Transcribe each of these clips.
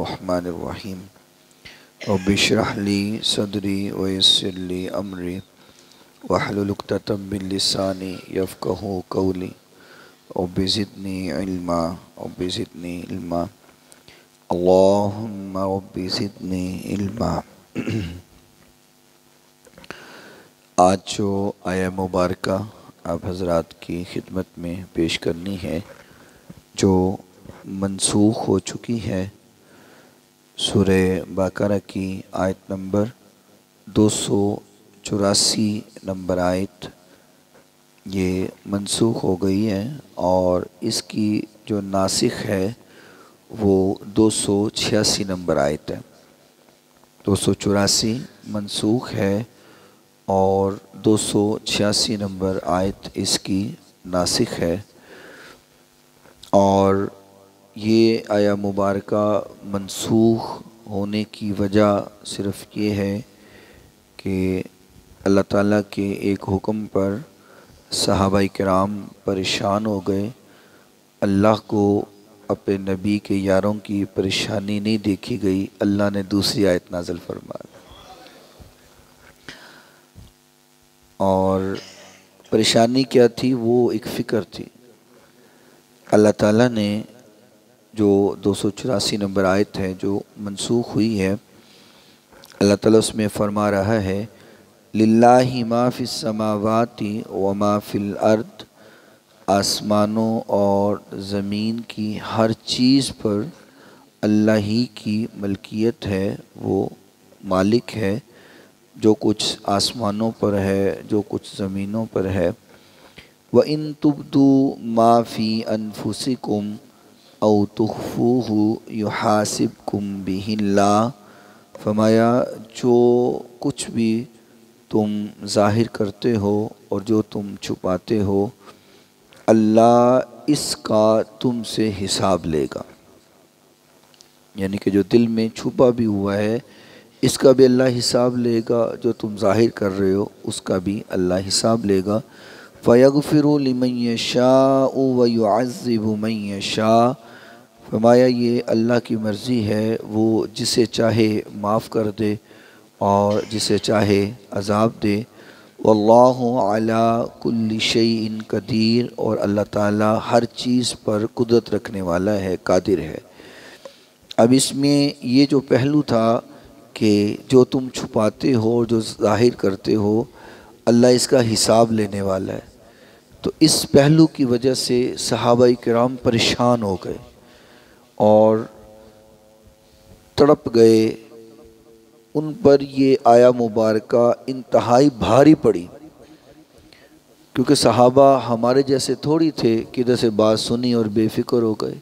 الرحمن الرحیم رب اشرح لی صدری ویسر لی امری واحلل عقدۃ من لسانی یفقہوا قولی رب زدنی علما اللہم رب زدنی علما۔ آج جو آیہ مبارکہ آپ حضرات کی خدمت میں پیش کرنی ہے جو منسوخ ہو چکی ہے، سورہ بقرہ کی آیت نمبر 284 نمبر آیت یہ منسوخ ہو گئی ہے، اور اس کی جو ناسخ ہے وہ 286 نمبر آیت ہے۔ 284 منسوخ ہے اور 286 نمبر آیت اس کی ناسخ ہے۔ اور یہ آیہ مبارکہ منسوخ ہونے کی وجہ صرف یہ ہے کہ اللہ تعالیٰ کے ایک حکم پر صحابہ کرام پریشان ہو گئے۔ اللہ کو اپنے نبی کے یاروں کی پریشانی نہیں دیکھی گئی، اللہ نے دوسری آیت نازل فرما دی۔ اور پریشانی کیا تھی؟ وہ ایک فکر تھی۔ اللہ تعالیٰ نے جو 284 نمبر آیت ہے جو منسوخ ہوئی ہے، اللہ تعالیٰ اس میں فرما رہا ہے للہ ما فی السماوات وما فی الارض، آسمانوں اور زمین کی ہر چیز پر اللہ ہی کی ملکیت ہے، وہ مالک ہے۔ جو کچھ آسمانوں پر ہے، جو کچھ زمینوں پر ہے۔ وَإِن تُبْدُوا مَا فِي أَنفُسِكُمْ أَوْ تُخْفُوهُ يُحَاسِبْكُمْ بِهِ اللَّهُ، فرمایا جو کچھ بھی تم ظاہر کرتے ہو اور جو تم چھپاتے ہو، اللہ اس کا تم سے حساب لے گا۔ یعنی کہ جو دل میں چھپا بھی ہوا ہے اس کا بھی اللہ حساب لے گا، جو تم ظاہر کر رہے ہو اس کا بھی اللہ حساب لے گا۔ فَيَغْفِرُ لِمَن يَشَاءُ وَيُعَذِّبُ مَن يَشَاءُ، فرمایا یہ اللہ کی مرضی ہے، وہ جسے چاہے معاف کر دے اور جسے چاہے عذاب دے۔ وَاللَّهُ عَلَى كُلِّ شَيْءٍ قدیر، اور اللہ تعالیٰ ہر چیز پر قدرت رکھنے والا ہے، قادر ہے۔ اب اس میں یہ جو پہلو تھا کہ جو تم چھپاتے ہو جو ظاہر کرتے ہو، اللہ اس کا حساب لینے والا ہے، تو اس پہلو کی وجہ سے صحابہ کرام پریشان ہو گئے اور تڑپ گئے۔ ان پر یہ آیہ مبارکہ انتہائی بھاری پڑی، کیونکہ صحابہ ہمارے جیسے تھوڑی تھے کہ ادھر سے بات سنی اور بے فکر ہو گئے،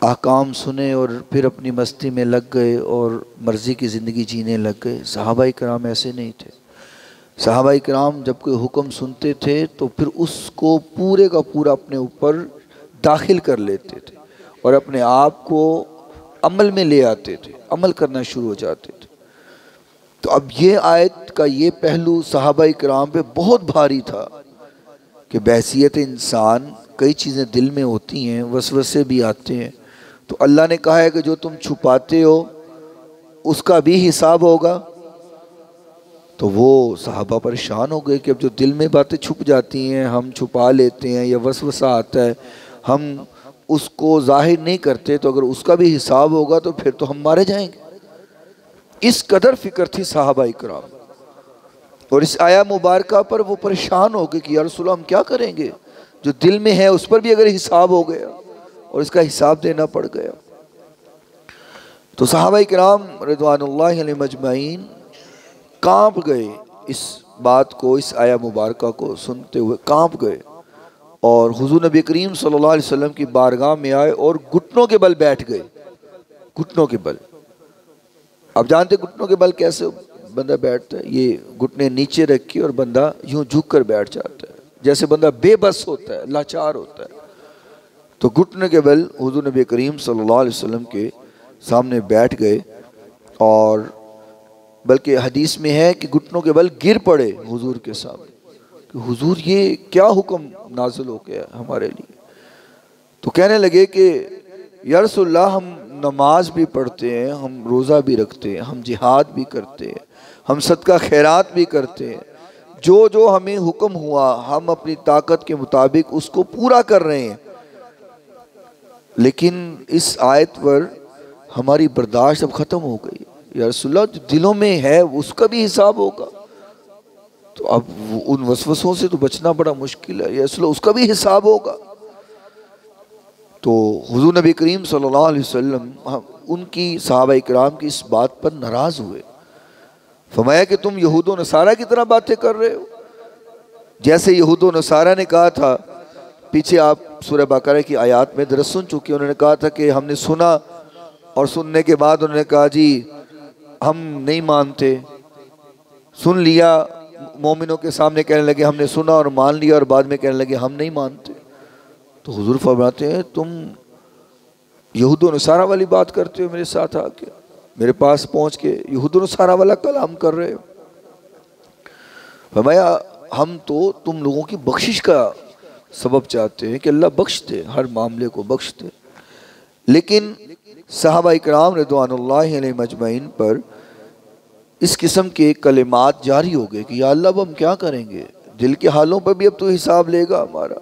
احکام سنے اور پھر اپنی مستی میں لگ گئے اور مرضی کی زندگی جینے لگ گئے۔ صحابہ کرام ایسے نہیں تھے۔ صحابہ کرام جب کوئی حکم سنتے تھے تو پھر اس کو پورے کا پورا اپنے اوپر داخل کر لیتے تھے اور اپنے آپ کو عمل میں لے آتے تھے، عمل کرنا شروع ہو جاتے تھے۔ تو اب یہ آیت کا یہ پہلو صحابہ کرام پہ بہت بھاری تھا کہ بحیثیت انسان کئی چیزیں دل میں ہوتی ہیں، وسوسے بھی آتے ہیں، تو اللہ نے کہا ہے کہ جو تم چھپاتے ہو اس کا بھی حساب ہوگا۔ تو وہ صحابہ پریشان ہو گئے کہ اب جو دل میں باتیں چھپ جاتی ہیں ہم چھپا لیتے ہیں، یا وسوسہ آتا ہے ہم اس کو ظاہر نہیں کرتے، تو اگر اس کا بھی حساب ہوگا تو پھر تو ہم مارے جائیں گے۔ اس قدر فکر تھی صحابہ کرام، اور اس آیہ مبارکہ پر وہ پریشان ہو گئے کہ یا رسول اللہ ہم کیا کریں گے، جو دل میں ہے اس پر بھی اگر حساب ہو گیا اور اس کا حساب دینا پڑ گیا۔ تو صحابہ کرام رضوان اللہ علیہم اجمعین کانپ گئے، اس بات کو، اس آیہ مبارکہ کو سنتے ہوئے کانپ گئے، اور حضور نبی کریم صلی اللہ علیہ وسلم کی بارگاہ میں آئے اور گھٹنوں کے بل بیٹھ گئے۔ گھٹنوں کے بل، آپ جانتے گھٹنوں کے بل کیسے بندہ بیٹھتا ہے؟ یہ گھٹنے نیچے رکھ کے اور بندہ یوں جھک کر بیٹھ جاتا ہے، جیسے بندہ بے بس ہوتا ہے، لاچار ہوتا ہے۔ تو گھٹنے کے بل حضور نبی کریم صلی اللہ علیہ وسلم کے سامنے بیٹھ گئے، اور بلکہ حدیث میں ہے کہ گھٹنوں کے بل گر پڑے حضور کے سامنے کہ حضور یہ کیا حکم نازل ہو گیا ہمارے لیے۔ تو کہنے لگے کہ یا رسول اللہ ہم نماز بھی پڑھتے ہیں، ہم روزہ بھی رکھتے ہیں، ہم جہاد بھی کرتے ہیں، ہم صدقہ خیرات بھی کرتے ہیں، جو جو ہمیں حکم ہوا ہم اپنی طاقت کے مطابق اس کو پورا کر رہے ہیں، لیکن اس آیت پر ہماری برداشت اب ختم ہو گئی۔ یا رسول اللہ، جو دلوں میں ہے اس کا بھی حساب ہوگا، تو اب ان وسوسوں سے تو بچنا بڑا مشکل ہے، یا رسول اللہ اس کا بھی حساب ہوگا۔ تو حضور نبی کریم صلی اللہ علیہ وسلم ان کی صحابہ اکرام کی اس بات پر ناراض ہوئے، فرمایا کہ تم یہود و نصارہ کی طرح باتیں کر رہے ہو، جیسے یہود و نصارہ نے کہا تھا، پیچھے آپ سورہ بقرہ کی آیات میں درس سن چکے، انہوں نے کہا تھا کہ ہم نے سنا، اور سننے کے بعد انہوں نے کہا جی ہم نہیں مانتے، سن لیا، مومنوں کے سامنے کہنے لگے ہم نے سنا اور مان لیا، اور بعد میں کہنے لگے ہم نہیں مانتے۔ تو حضور فرماتے ہیں تم یہود و نصارہ والی بات کرتے ہو، میرے ساتھ آ کے میرے پاس پہنچ کے یہود و نصارہ والا کلام کر رہے ہو۔ فرمایا ہم تو تم لوگوں کی بخشش کا سبب چاہتے ہیں کہ اللہ بخش دے، ہر معاملے کو بخش دے، لیکن صحابہ اکرام رضوان اللہ علیہ مجمعین پر اس قسم کے کلمات جاری ہو گئے کہ یا اللہ اب ہم کیا کریں گے، دل کے حالوں پر بھی اب تو حساب لے گا ہمارا۔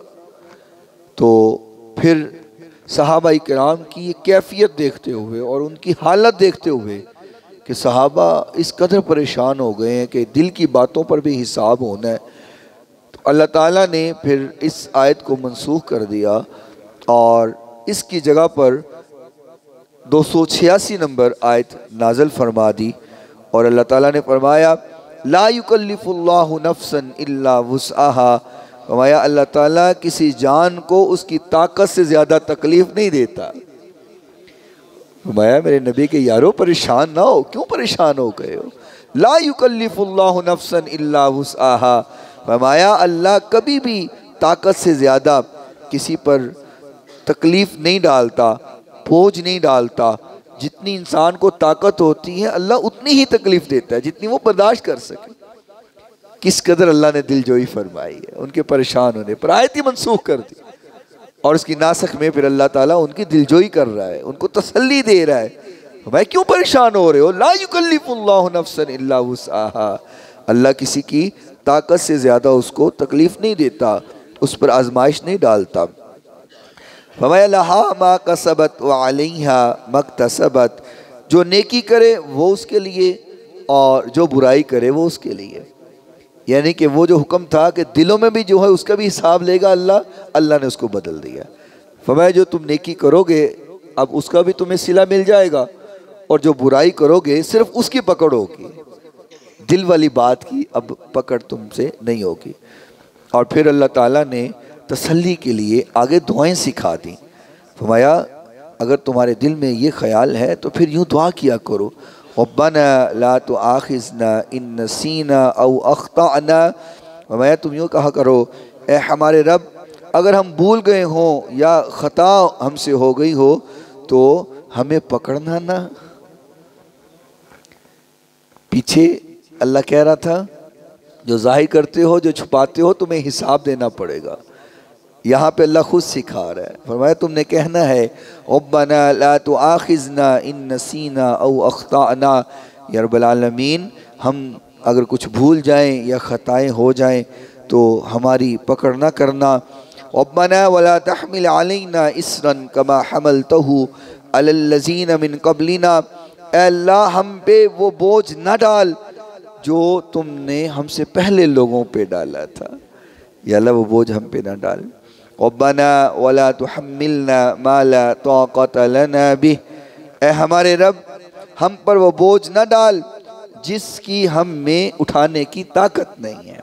تو پھر صحابہ اکرام کی یہ کیفیت دیکھتے ہوئے اور ان کی حالت دیکھتے ہوئے کہ صحابہ اس قدر پریشان ہو گئے ہیں کہ دل کی باتوں پر بھی حساب ہونا ہے، تو اللہ تعالیٰ نے پھر اس آیت کو منسوخ کر دیا اور اس کی جگہ پر 286 نمبر آیت نازل فرما دی، اور اللہ تعالیٰ نے فرمایا لا یکلف اللہ نفسا الا وسعها، فرمایا اللہ تعالیٰ کسی جان کو اس کی طاقت سے زیادہ تکلیف نہیں دیتا۔ فرمایا میرے نبی کے یارو پریشان نہ ہو، کیوں پریشان ہو گئے ہو؟ لا یکلف اللہ نفسا الا وسعها، فرمایا اللہ کبھی بھی طاقت سے زیادہ کسی پر تکلیف نہیں ڈالتا، بوجھ نہیں ڈالتا، جتنی انسان کو طاقت ہوتی ہے اللہ اتنی ہی تکلیف دیتا ہے جتنی وہ برداشت کر سکے۔ کس قدر اللہ نے دل جوئی فرمائی ہے، ان کے پریشان ہونے پر آیت ہی منسوخ کر دی، اور اس کی ناسخ میں پھر اللہ تعالیٰ ان کی دل جوئی کر رہا ہے، ان کو تسلی دے رہا ہے، بھائی کیوں پریشان ہو رہے ہو؟ لا یکلف اللہ نفسا الا وسعها، اللہ کسی کی طاقت سے زیادہ اس کو تکلیف نہیں دیتا، اس پر آزمائش نہیں ڈالتا۔ فرمایا لہا ما کسبت وعلیہا ما اکتسبت، جو نیکی کرے وہ اس کے لیے اور جو برائی کرے وہ اس کے لیے، یعنی کہ وہ جو حکم تھا کہ دلوں میں بھی جو ہے اس کا بھی حساب لے گا اللہ نے اس کو بدل دیا۔ فرمایا جو تم نیکی کرو گے اب اس کا بھی تمہیں صلہ مل جائے گا، اور جو برائی کرو گے صرف اس کی پکڑ ہوگی، دل والی بات کی اب پکڑ تم سے نہیں ہوگی۔ اور پھر اللہ تعالیٰ نے تسلی کے لیے آگے دعائیں سکھا دیں، فرمایا اگر تمہارے دل میں یہ خیال ہے تو پھر یوں دعا کیا کرو، ربنا لا تؤاخذنا ان نسینا او اخطأنا، فرمایا تم یوں کہا کرو اے ہمارے رب اگر ہم بھول گئے ہوں یا خطا ہم سے ہو گئی ہو تو ہمیں پکڑنا نہ۔ پیچھے اللہ کہہ رہا تھا جو ظاہر کرتے ہو جو چھپاتے ہو تمہیں حساب دینا پڑے گا، یہاں پہ اللہ خود سکھا رہا ہے، فرمایا تم نے کہنا ہے ربنا لا تؤاخذنا ان نسینا او اخطأنا، یا رب العالمین ہم اگر کچھ بھول جائیں یا خطائیں ہو جائیں تو ہماری پکڑ نہ کرنا، ربنا ولا تحمل علینا اسرا کما حملته علی الذین من قبلنا، اے اللہ ہم پہ وہ بوجھ نہ ڈال جو تم نے ہم سے پہلے لوگوں پہ ڈالا تھا، یا اللہ وہ بوجھ ہم پہ نہ ڈال۔ ربنا ولا تحملنا ما لا طاقت لنا به، اے ہمارے رب ہم پر وہ بوجھ نہ ڈال جس کی ہم میں اٹھانے کی طاقت نہیں ہے۔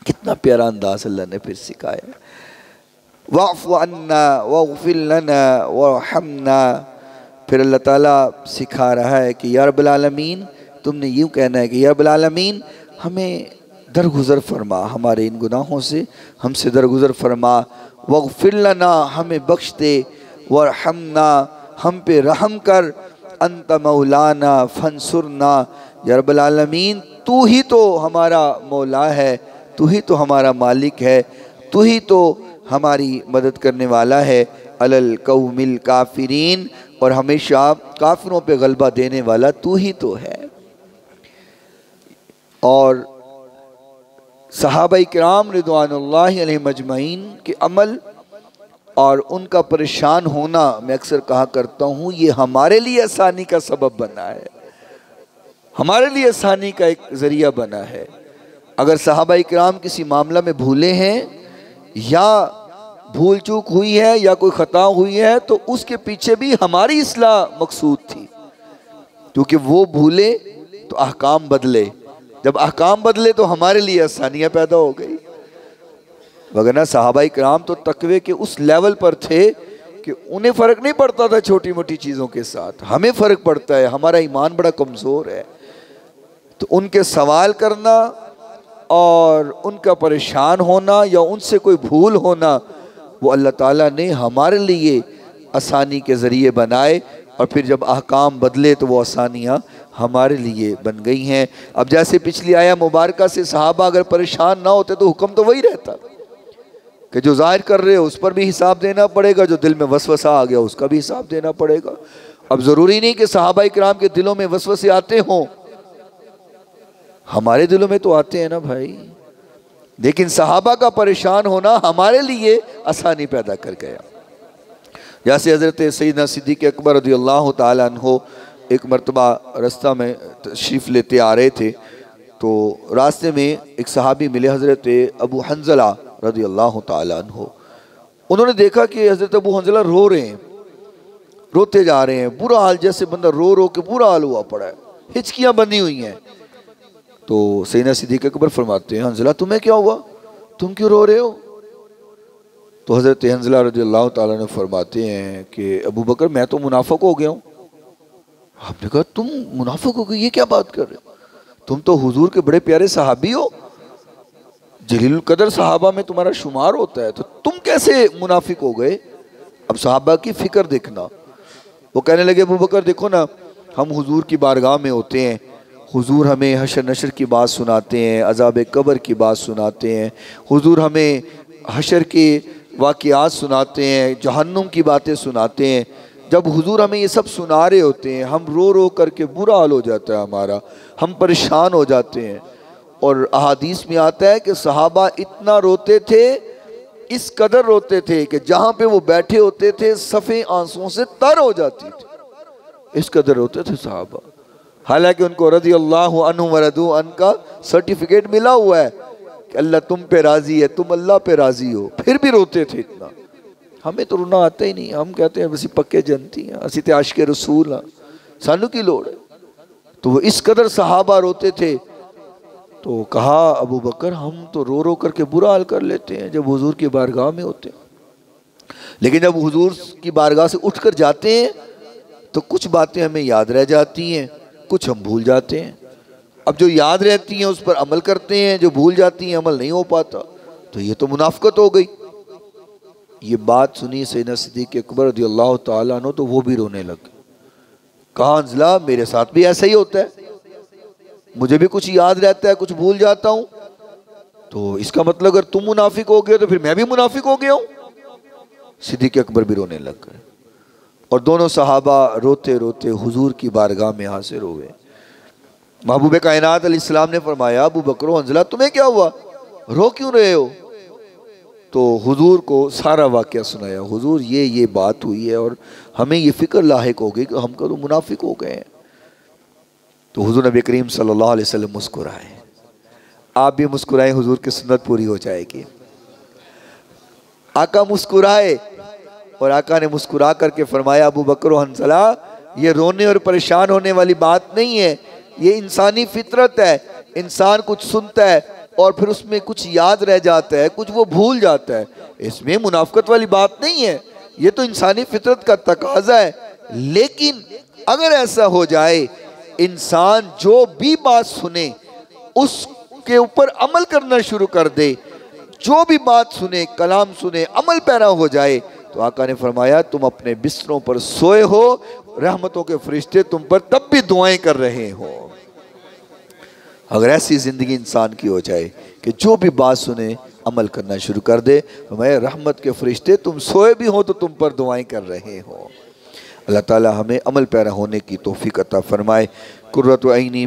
کتنا پیارا انداز اللہ نے پھر سکھایا، واعف عنا واغفر لنا وارحمنا، پھر اللہ تعالیٰ سکھا رہا ہے کہ یا رب العالمین تم نے یوں کہنا ہے کہ یا رب العالمین ہمیں درگزر فرما، ہمارے ان گناہوں سے ہم سے درگزر فرما، واغفر لنا ہمیں بخش دے، وارحمنا ہم پہ رحم کر، انت مولانا فانصرنا، یا رب العالمین تو ہی تو ہمارا مولا ہے، تو ہی تو ہمارا مالک ہے، تو ہی تو ہماری مدد کرنے والا ہے، علی القوم الکافرین، اور ہمیشہ کافروں پہ غلبہ دینے والا تو ہی تو ہے۔ اور صحابہ کرام رضوان اللہ علیہم اجمعین کے عمل اور ان کا پریشان ہونا، میں اکثر کہا کرتا ہوں، یہ ہمارے لیے آسانی کا سبب بنا ہے، ہمارے لیے آسانی کا ایک ذریعہ بنا ہے۔ اگر صحابہ کرام کسی معاملہ میں بھولے ہیں یا بھول چوک ہوئی ہے یا کوئی خطا ہوئی ہے تو اس کے پیچھے بھی ہماری اصلاح مقصود تھی، کیونکہ وہ بھولے تو احکام بدلے، جب احکام بدلے تو ہمارے لیے آسانیاں پیدا ہو گئی۔ وگرنہ صحابہ کرام تو تقوی کے اس لیول پر تھے کہ انہیں فرق نہیں پڑتا تھا چھوٹی موٹی چیزوں کے ساتھ، ہمیں فرق پڑتا ہے، ہمارا ایمان بڑا کمزور ہے۔ تو ان کے سوال کرنا اور ان کا پریشان ہونا یا ان سے کوئی بھول ہونا، وہ اللہ تعالیٰ نے ہمارے لیے آسانی کے ذریعے بنائے، اور پھر جب احکام بدلے تو وہ آسانیاں ہمارے لیے بن گئی ہیں۔ اب جیسے پچھلی آیہ مبارکہ سے صحابہ اگر پریشان نہ ہوتے تو حکم تو وہی رہتا کہ جو ظاہر کر رہے ہو اس پر بھی حساب دینا پڑے گا، جو دل میں وسوسہ آ گیا اس کا بھی حساب دینا پڑے گا۔ اب ضروری نہیں کہ صحابہ کرام کے دلوں میں وسوسے آتے ہوں، ہمارے دلوں میں تو آتے ہیں نا بھائی، لیکن صحابہ کا پریشان ہونا ہمارے لیے آسانی پیدا کر گیا۔ جیسے حضرت سیدنا صدیق اکبر رضی اللہ تعالیٰ عنہ ایک مرتبہ رستہ میں تشریف لیتے آ رہے تھے، تو راستے میں ایک صحابی ملے حضرت ابو حنظلہ رضی اللہ تعالیٰ عنہ۔ انہوں نے دیکھا کہ حضرت ابو حنظلہ رو رہے ہیں، روتے جا رہے ہیں، برا حال، جیسے بندہ رو رو کے برا حال ہوا پڑا ہے، ہچکیاں بندھی ہوئی ہیں۔ تو سیدنا صدیق اکبر فرماتے ہیں، حنظلہ تمہیں کیا ہوا، تم کیوں رو رہے ہو؟ تو حضرت حنظلہ رضی اللہ تعالیٰ نے فرماتے ہیں کہ ابو بکر میں تو منافق ہو گیا ہوں۔ آپ نے کہا تم منافق ہو گئے، یہ کیا بات کر رہے ہو؟ تم تو حضور کے بڑے پیارے صحابی ہو، جلیل القدر صحابہ میں تمہارا شمار ہوتا ہے، تو تم کیسے منافق ہو گئے؟ اب صحابہ کی فکر دیکھنا، وہ کہنے لگے ابو بکر دیکھو نا، ہم حضور کی بارگاہ میں ہوتے ہیں، حضور ہمیں حشر نشر کی بات سناتے ہیں، عذاب قبر کی بات سناتے ہیں، حضور ہمیں حشر کے واقعات سناتے ہیں، جہنم کی باتیں سناتے ہیں۔ جب حضور ہمیں یہ سب سنا رہے ہوتے ہیں، ہم رو رو کر کے برا حال ہو جاتا ہے ہمارا، ہم پریشان ہو جاتے ہیں۔ اور احادیث میں آتا ہے کہ صحابہ اتنا روتے تھے، اس قدر روتے تھے کہ جہاں پہ وہ بیٹھے ہوتے تھے صفیں آنسوؤں سے تر ہو جاتی تھی، اس قدر روتے تھے صحابہ۔ حالانکہ ان کو رضی اللہ عنہ ورضوا عنہ کا سرٹیفکیٹ ملا ہوا ہے کہ اللہ تم پہ راضی ہے، تم اللہ پہ راضی ہو، پھر بھی روتے تھے اتنا۔ ہمیں تو رونا آتا ہی نہیں، ہم کہتے ہیں اسی پکے جنتی ہیں، اسی تے عاشق رسول ہیں، سانو کی لوڑ ہے۔ تو وہ اس قدر صحابہ روتے تھے، تو کہا ابو بکر ہم تو رو رو کر کے برا حال کر لیتے ہیں جب حضور کی بارگاہ میں ہوتے ہیں، لیکن جب حضور کی بارگاہ سے اٹھ کر جاتے ہیں تو کچھ باتیں ہمیں یاد رہ جاتی ہیں، کچھ ہم بھول جاتے ہیں۔ اب جو یاد رہتی ہیں اس پر عمل کرتے ہیں، جو بھول جاتی ہیں عمل نہیں ہو پاتا، تو یہ تو منافقت ہو گئی۔ یہ بات سنی سیدنا صدیق اکبر رضی اللہ تعالیٰ عنہ تو وہ بھی رونے لگے۔ کہا حنظلہ میرے ساتھ بھی ایسا ہی ہوتا ہے، مجھے بھی کچھ یاد رہتا ہے، کچھ بھول جاتا ہوں، تو اس کا مطلب اگر تم منافق ہو گئے تو پھر میں بھی منافق ہو گیا ہوں۔ صدیق اکبر بھی رونے لگ گئے، اور دونوں صحابہ روتے روتے حضور کی بارگاہ میں حاضر ہوئے۔ محبوب کائنات علیہ السلام نے فرمایا ابو بکر و حنظلہ تمہیں کیا ہوا، رو کیوں رہے ہو؟ تو حضور کو سارا واقعہ سنایا، حضور یہ بات ہوئی ہے اور ہمیں یہ فکر لاحق ہو گئی کہ ہم کدو منافق ہو گئے ہیں۔ تو حضور نبی کریم صلی اللہ علیہ وسلم مسکرائے، آپ بھی مسکرائیں، حضور کی سنت پوری ہو جائے گی۔ آقا مسکرائے، اور آقا نے مسکرا کر کے فرمایا ابو بکر و حنظلہ یہ رونے اور پریشان ہونے والی بات نہیں ہے، یہ انسانی فطرت ہے۔ انسان کچھ سنتا ہے اور پھر اس میں کچھ یاد رہ جاتا ہے، کچھ وہ بھول جاتا ہے، اس میں منافقت والی بات نہیں ہے، یہ تو انسانی فطرت کا تقاضا ہے۔ لیکن اگر ایسا ہو جائے انسان جو بھی بات سنے اس کے اوپر عمل کرنا شروع کر دے، جو بھی بات سنے، کلام سنے، عمل پیرا ہو جائے، تو آقا نے فرمایا تم اپنے بستروں پر سوئے ہو، رحمتوں کے فرشتے تم پر تب بھی دعائیں کر رہے ہو۔ اگر ایسی زندگی انسان کی ہو جائے کہ جو بھی بات سنے عمل کرنا شروع کر دے، فرمایا رحمت کے فرشتے تم سوئے بھی ہو تو تم پر دعائیں کر رہے ہو۔ اللہ تعالی ہمیں عمل پیرا ہونے کی توفیق عطا فرمائے۔ قرۃ عینی